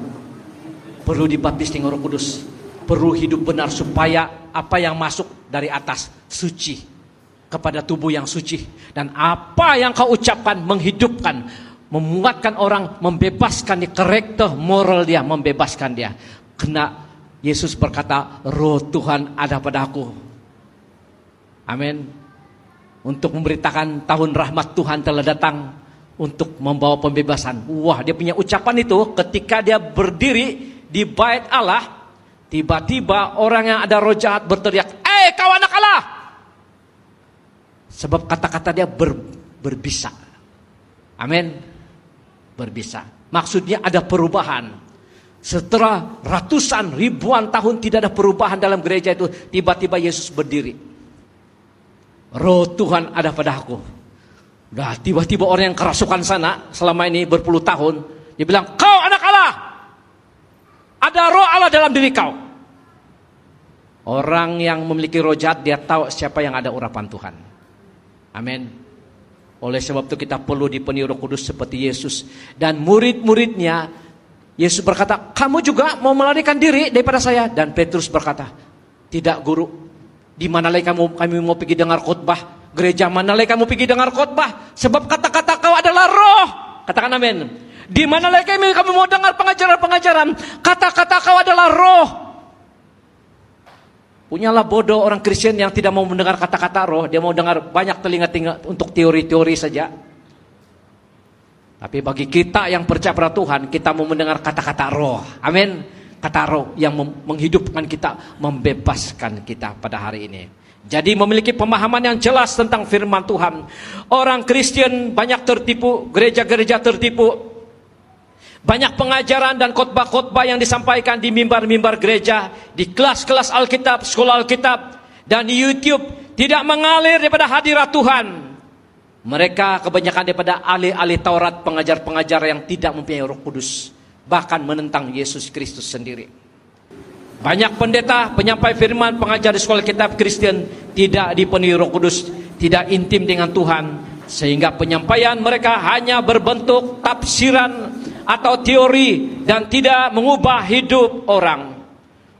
perlu dibaptis dengan Roh Kudus, perlu hidup benar supaya apa yang masuk dari atas suci kepada tubuh yang suci, dan apa yang kau ucapkan menghidupkan, memuatkan orang, membebaskan dia, karakter moral dia, membebaskan dia. Karena Yesus berkata, Roh Tuhan ada pada aku. Amin. Untuk memberitakan tahun rahmat Tuhan telah datang untuk membawa pembebasan. Wah, dia punya ucapan itu ketika dia berdiri di bait Allah. Tiba-tiba orang yang ada roh jahat berteriak, kau anak Allah. Sebab kata-kata dia berbisa. Amin. Berbisa. Maksudnya ada perubahan. Setelah ratusan, ribuan tahun tidak ada perubahan dalam gereja itu, tiba-tiba Yesus berdiri. Roh Tuhan ada pada aku. Dah tiba-tiba orang yang kerasukan sana selama ini berpuluh tahun, dia bilang, kau anak Allah. Ada roh Allah dalam diri kau. Orang yang memiliki roh jahat, dia tahu siapa yang ada urapan Tuhan. Amin. Oleh sebab itu kita perlu dipenuhi Roh Kudus seperti Yesus. Dan murid-muridnya, Yesus berkata, kamu juga mau melarikan diri daripada saya? Dan Petrus berkata, tidak guru. Di mana lagi kami mau pergi dengar khotbah? Gereja mana lagi kamu pergi dengar khotbah? Sebab kata-kata kau adalah roh. Katakan amin. Di mana lagi kamu mau dengar pengajaran-pengajaran? Kata-kata kau adalah roh. Punyalah bodoh orang Kristen yang tidak mau mendengar kata-kata roh. Dia mau dengar banyak telinga-telinga untuk teori-teori saja. Tapi bagi kita yang percaya pada Tuhan, kita mau mendengar kata-kata roh. Amin. Kata roh yang menghidupkan kita, membebaskan kita pada hari ini. Jadi memiliki pemahaman yang jelas tentang firman Tuhan. Orang Kristen banyak tertipu, gereja-gereja tertipu. Banyak pengajaran dan khotbah-khotbah yang disampaikan di mimbar-mimbar gereja, di kelas-kelas Alkitab, sekolah Alkitab, dan di YouTube tidak mengalir daripada hadirat Tuhan. Mereka kebanyakan daripada ahli-ahli Taurat, pengajar-pengajar yang tidak mempunyai Roh Kudus, bahkan menentang Yesus Kristus sendiri. Banyak pendeta, penyampai firman, pengajar di sekolah kitab Kristen tidak dipenuhi Roh Kudus, tidak intim dengan Tuhan, sehingga penyampaian mereka hanya berbentuk tafsiran atau teori dan tidak mengubah hidup orang.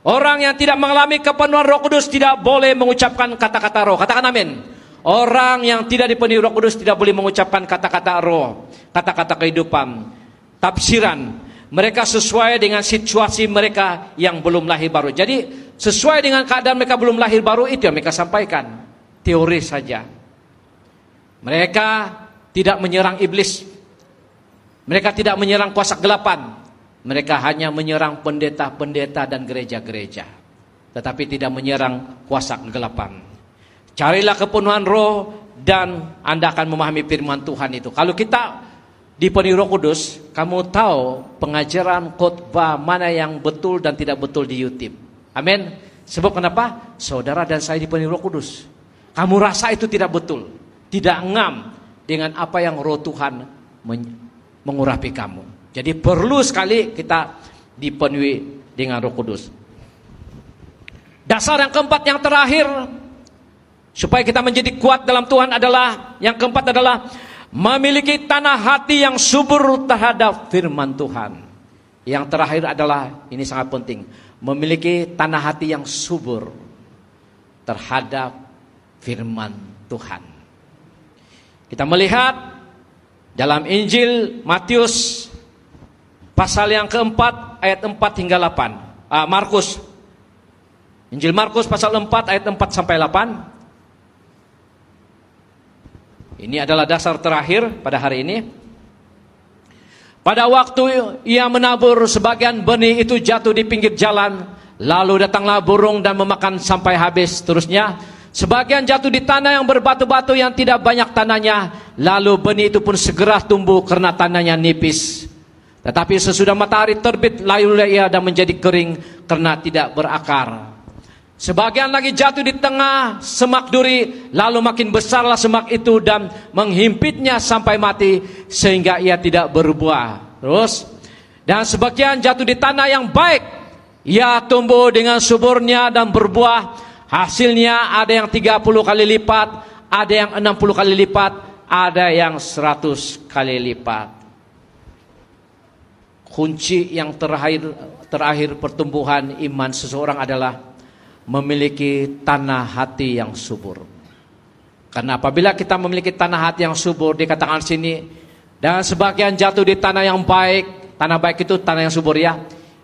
Orang yang tidak mengalami kepenuhan Roh Kudus tidak boleh mengucapkan kata-kata roh. Katakan amin. Orang yang tidak dipenuhi Roh Kudus tidak boleh mengucapkan kata-kata roh, kata-kata kehidupan, tafsiran. Mereka sesuai dengan situasi mereka yang belum lahir baru. Jadi sesuai dengan keadaan mereka belum lahir baru, itu yang mereka sampaikan. Teori saja. Mereka tidak menyerang iblis. Mereka tidak menyerang kuasa kegelapan. Mereka hanya menyerang pendeta-pendeta dan gereja-gereja, tetapi tidak menyerang kuasa kegelapan. Carilah kepenuhan roh dan Anda akan memahami firman Tuhan itu. Kalau kita dipenuhi Roh Kudus, kamu tahu pengajaran khotbah mana yang betul dan tidak betul di YouTube. Amin. Sebab kenapa? Saudara dan saya dipenuhi Roh Kudus. Kamu rasa itu tidak betul, tidak ngam dengan apa yang Roh Tuhan mengurapi kamu. Jadi perlu sekali kita dipenuhi dengan Roh Kudus. Dasar yang keempat, yang terakhir, supaya kita menjadi kuat dalam Tuhan adalah, yang keempat adalah memiliki tanah hati yang subur terhadap firman Tuhan. Yang terakhir adalah, ini sangat penting, memiliki tanah hati yang subur terhadap firman Tuhan. Kita melihat dalam Injil Matius pasal yang keempat ayat 4 hingga 8. Markus. Injil Markus pasal 4 ayat 4 sampai 8. Ini adalah dasar terakhir pada hari ini. Pada waktu ia menabur, sebagian benih itu jatuh di pinggir jalan, lalu datanglah burung dan memakan sampai habis. Terusnya sebagian jatuh di tanah yang berbatu-batu yang tidak banyak tanahnya, lalu benih itu pun segera tumbuh karena tanahnya nipis. Tetapi sesudah matahari terbit, layulah ia dan menjadi kering karena tidak berakar. Sebagian lagi jatuh di tengah semak duri, lalu makin besarlah semak itu dan menghimpitnya sampai mati, sehingga ia tidak berbuah. Terus, dan sebagian jatuh di tanah yang baik, ia tumbuh dengan suburnya dan berbuah. Hasilnya ada yang 30 kali lipat, ada yang 60 kali lipat, ada yang 100 kali lipat. Kunci yang terakhir pertumbuhan iman seseorang adalah memiliki tanah hati yang subur. Karena apabila kita memiliki tanah hati yang subur, dikatakan sini, dan sebagian jatuh di tanah yang baik. Tanah baik itu tanah yang subur ya.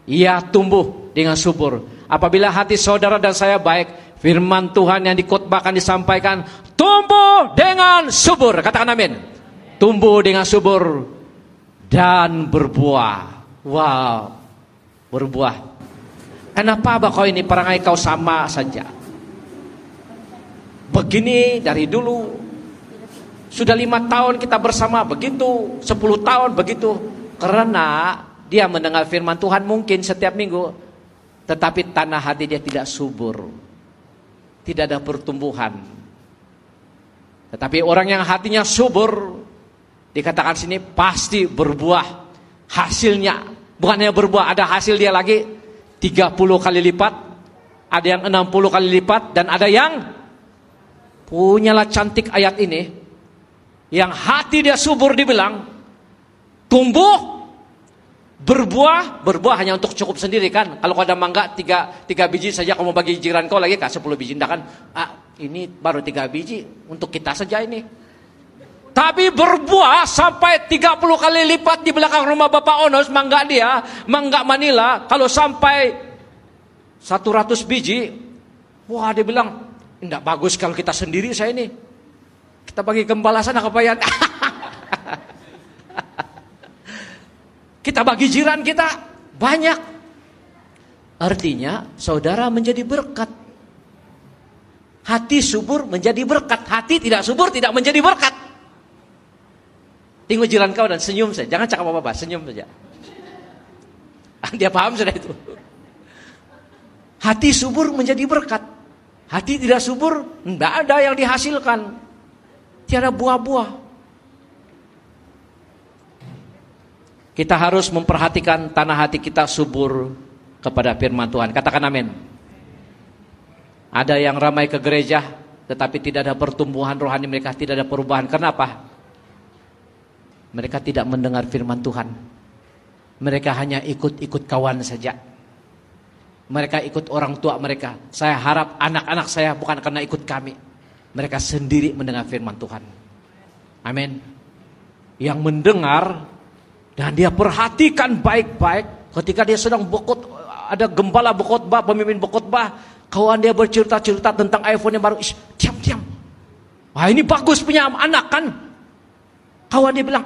Ia tumbuh dengan subur. Apabila hati saudara dan saya baik, firman Tuhan yang dikhotbahkan disampaikan, tumbuh dengan subur. Katakan amin. Tumbuh dengan subur dan berbuah. Wow, berbuah. Kenapa kau ini perangai kau sama saja? Begini dari dulu. Sudah 5 tahun kita bersama begitu, 10 tahun begitu. Karena dia mendengar firman Tuhan mungkin setiap minggu, tetapi tanah hati dia tidak subur. Tidak ada pertumbuhan. Tetapi orang yang hatinya subur, dikatakan sini pasti berbuah. Hasilnya, bukan hanya berbuah, ada hasil dia lagi. 30 kali lipat, ada yang 60 kali lipat, dan ada yang punyalah cantik ayat ini, yang hati dia subur dibilang tumbuh, berbuah hanya untuk cukup sendiri kan. Kalau kau ada mangga 3 biji saja, kamu bagi jiran kau lagi 10 biji, enggak kan? Ini baru 3 biji untuk kita saja ini. Tapi berbuah sampai 30 kali lipat di belakang rumah Bapak Onos, mangga dia, mangga Manila. Kalau sampai 100 biji, wah dia bilang, enggak bagus kalau kita sendiri saya ini. Kita bagi gembala sana kepayan. Kita bagi jiran kita, banyak. Artinya saudara menjadi berkat. Hati subur menjadi berkat. Hati tidak subur tidak menjadi berkat. Tengok jiran kau dan senyum saja. Jangan cakap apa-apa, senyum saja. Dia paham sudah itu. Hati subur menjadi berkat. Hati tidak subur, tidak ada yang dihasilkan. Tiada buah-buah. Kita harus memperhatikan tanah hati kita subur kepada firman Tuhan. Katakan amin. Ada yang ramai ke gereja, tetapi tidak ada pertumbuhan rohani mereka, tidak ada perubahan. Kenapa? Mereka tidak mendengar firman Tuhan. Mereka hanya ikut-ikut kawan saja. Mereka ikut orang tua mereka. Saya harap anak-anak saya bukan karena ikut kami. Mereka sendiri mendengar firman Tuhan. Amin. Yang mendengar dan dia perhatikan baik-baik. Ketika dia sedang ada gembala berkhotbah, pemimpin berkhotbah, kawan dia bercerita-cerita tentang iPhone yang baru. Diam. Wah ini bagus punya anak kan. Kawan dia bilang,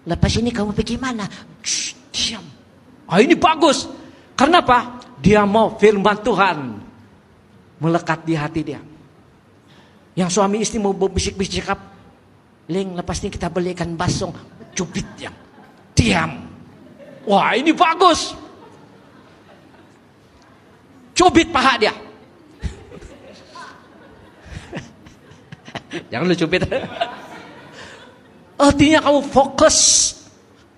lepas ini kamu pergi mana? Shh, diam. Ini bagus. Karena apa? Dia mau firman Tuhan melekat di hati dia. Yang suami istri mau bisik-bisik, Ling, lepas ini kita beli ikan basong, cubit yang diam. Wah, ini bagus. Cubit paha dia. Jangan lu cubit. Artinya kamu fokus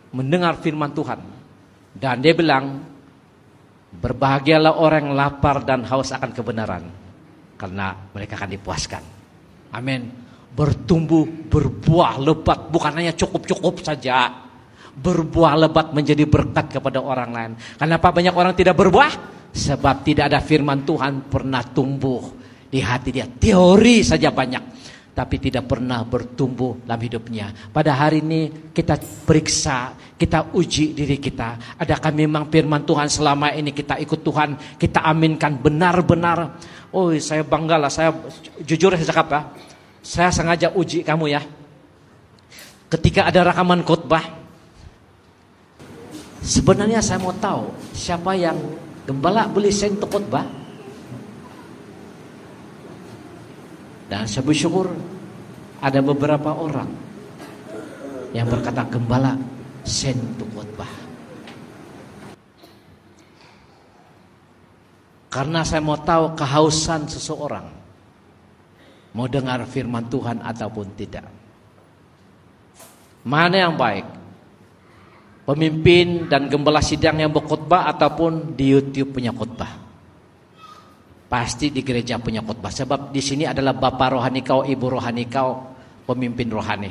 mendengar firman Tuhan. Dan dia bilang, berbahagialah orang yang lapar dan haus akan kebenaran, karena mereka akan dipuaskan. Amin. Bertumbuh, berbuah lebat, bukan hanya cukup-cukup saja. Berbuah lebat menjadi berkat kepada orang lain. Kenapa banyak orang tidak berbuah? Sebab tidak ada firman Tuhan pernah tumbuh di hati dia. Teori saja banyak, tapi tidak pernah bertumbuh dalam hidupnya. Pada hari ini kita periksa, kita uji diri kita. Adakah memang firman Tuhan selama ini kita ikut Tuhan, kita aminkan benar-benar. Oh, saya banggalah, saya jujur saya cakap ya. Saya sengaja uji kamu ya. Ketika ada rekaman khotbah, sebenarnya saya mau tahu siapa yang gembala beli sen untuk khotbah. Dan saya bersyukur ada beberapa orang yang berkata, gembala sen untuk khotbah. Karena saya mau tahu kehausan seseorang mau dengar firman Tuhan ataupun tidak. Mana yang baik? Pemimpin dan gembala sidang yang berkhotbah ataupun di YouTube punya khotbah? Pasti di gereja punya khotbah. Sebab di sini adalah bapak rohani kau, ibu rohani kau, pemimpin rohani.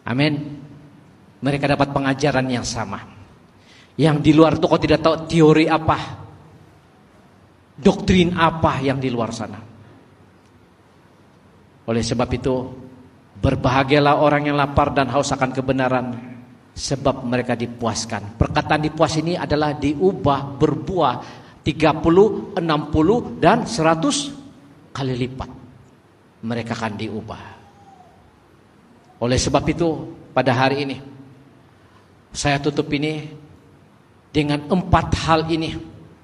Amin. Mereka dapat pengajaran yang sama. Yang di luar itu kau tidak tahu teori apa, doktrin apa yang di luar sana. Oleh sebab itu, berbahagialah orang yang lapar dan haus akan kebenaran, sebab mereka dipuaskan. Perkataan dipuas ini adalah diubah berbuah 30, 60 dan 100 kali lipat. Mereka akan diubah. Oleh sebab itu, pada hari ini saya tutup ini dengan 4 hal ini.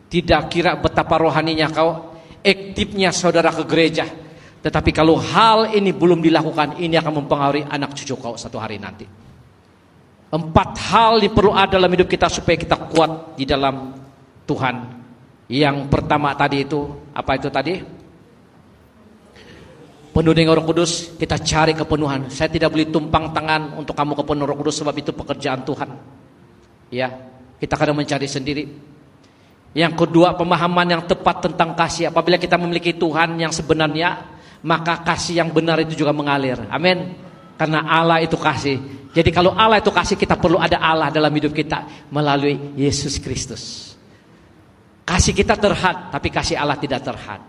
Tidak kira betapa rohaninya kau, aktifnya saudara ke gereja, tetapi kalau hal ini belum dilakukan, ini akan mempengaruhi anak cucu kau satu hari nanti. 4 hal yang perlu ada dalam hidup kita supaya kita kuat di dalam Tuhan. Yang pertama tadi itu, apa itu tadi? Penuh dengan Roh Kudus, kita cari kepenuhan. Saya tidak boleh tumpang tangan untuk kamu kepenuhan Roh Kudus, sebab itu pekerjaan Tuhan. Ya, kita kadang mencari sendiri. Yang kedua, pemahaman yang tepat tentang kasih. Apabila kita memiliki Tuhan yang sebenarnya, maka kasih yang benar itu juga mengalir. Amin. Karena Allah itu kasih. Jadi kalau Allah itu kasih, kita perlu ada Allah dalam hidup kita melalui Yesus Kristus. Kasih kita terhad, tapi kasih Allah tidak terhad.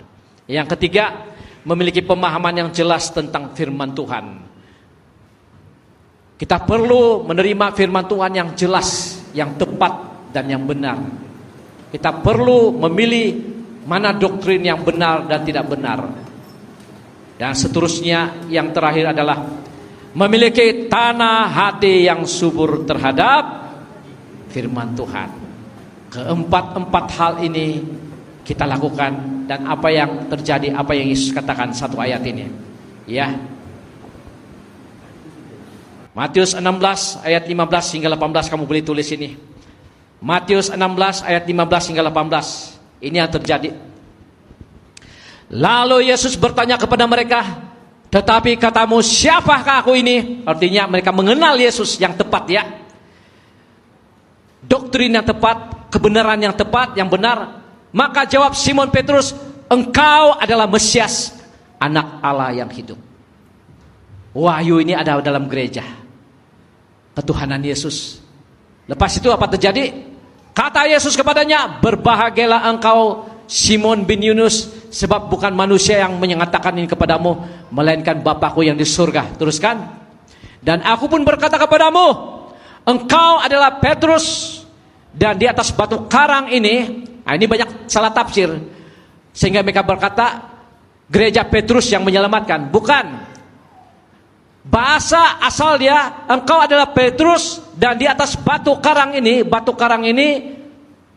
Yang ketiga, memiliki pemahaman yang jelas tentang firman Tuhan. Kita perlu menerima firman Tuhan yang jelas, yang tepat dan yang benar. Kita perlu memilih mana doktrin yang benar dan tidak benar. Dan seterusnya, yang terakhir adalah memiliki tanah hati yang subur terhadap firman Tuhan. Keempat hal ini kita lakukan, dan apa yang terjadi, apa yang Yesus katakan satu ayat ini. Ya. Matius 16 ayat 15 hingga 18, kamu boleh tulis ini. Matius 16 ayat 15 hingga 18. Ini yang terjadi. Lalu Yesus bertanya kepada mereka, tetapi katamu siapakah aku ini? Artinya mereka mengenal Yesus yang tepat ya. Doktrin yang tepat, kebenaran yang tepat, yang benar. Maka jawab Simon Petrus, engkau adalah Mesias, anak Allah yang hidup. Wahyu ini ada dalam gereja. Ketuhanan Yesus. Lepas itu apa terjadi? Kata Yesus kepadanya, berbahagialah engkau Simon bin Yunus, sebab bukan manusia yang menyatakan ini kepadamu, melainkan Bapakku yang di surga. Teruskan. Dan aku pun berkata kepadamu, engkau adalah Petrus, dan di atas batu karang ini, nah ini banyak salah tafsir, sehingga mereka berkata gereja Petrus yang menyelamatkan. Bukan. Bahasa asal dia, engkau adalah Petrus Dan di atas batu karang ini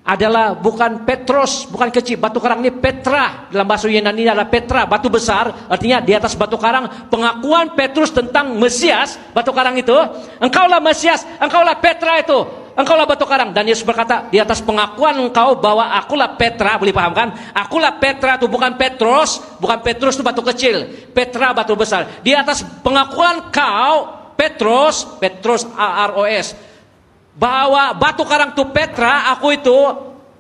adalah bukan Petros, bukan kecil. Batu karang ini Petra. Dalam bahasa Yunani adalah Petra, batu besar. Artinya di atas batu karang pengakuan Petrus tentang Mesias. Batu karang itu, engkaulah Mesias, engkaulah Petra itu, engkaulah batu karang. Dan Yesus berkata, di atas pengakuan engkau bahwa akulah Petra, boleh paham kan? Akulah Petra itu bukan Petros, bukan Petrus itu batu kecil, Petra batu besar. Di atas pengakuan kau Petros AROS, bahwa batu karang itu Petra, aku itu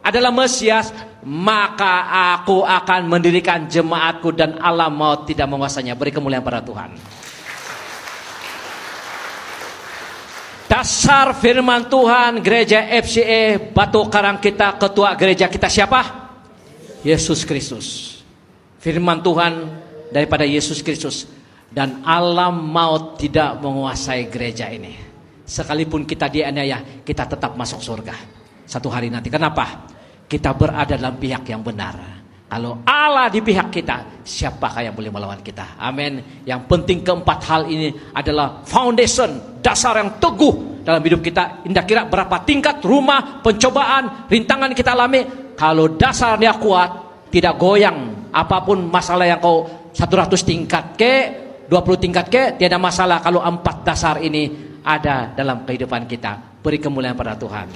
adalah Mesias, maka aku akan mendirikan jemaatku dan alam maut tidak menguasainya. Beri kemuliaan pada Tuhan. Dasar firman Tuhan gereja FCA batu karang kita, ketua gereja kita siapa? Yesus Kristus. Firman Tuhan daripada Yesus Kristus. Dan alam maut tidak menguasai gereja ini. Sekalipun kita dianiaya, kita tetap masuk surga satu hari nanti. Kenapa? Kita berada dalam pihak yang benar. Kalau Allah di pihak kita, siapakah yang boleh melawan kita? Amin. Yang penting keempat hal ini adalah foundation, dasar yang teguh dalam hidup kita. Indah kira berapa tingkat rumah, pencobaan, rintangan kita alami, kalau dasarnya kuat, tidak goyang. Apapun masalah yang kau 100 tingkat ke 20 tingkat ke, tiada masalah kalau 4 dasar ini ada dalam kehidupan kita. Beri kemuliaan pada Tuhan.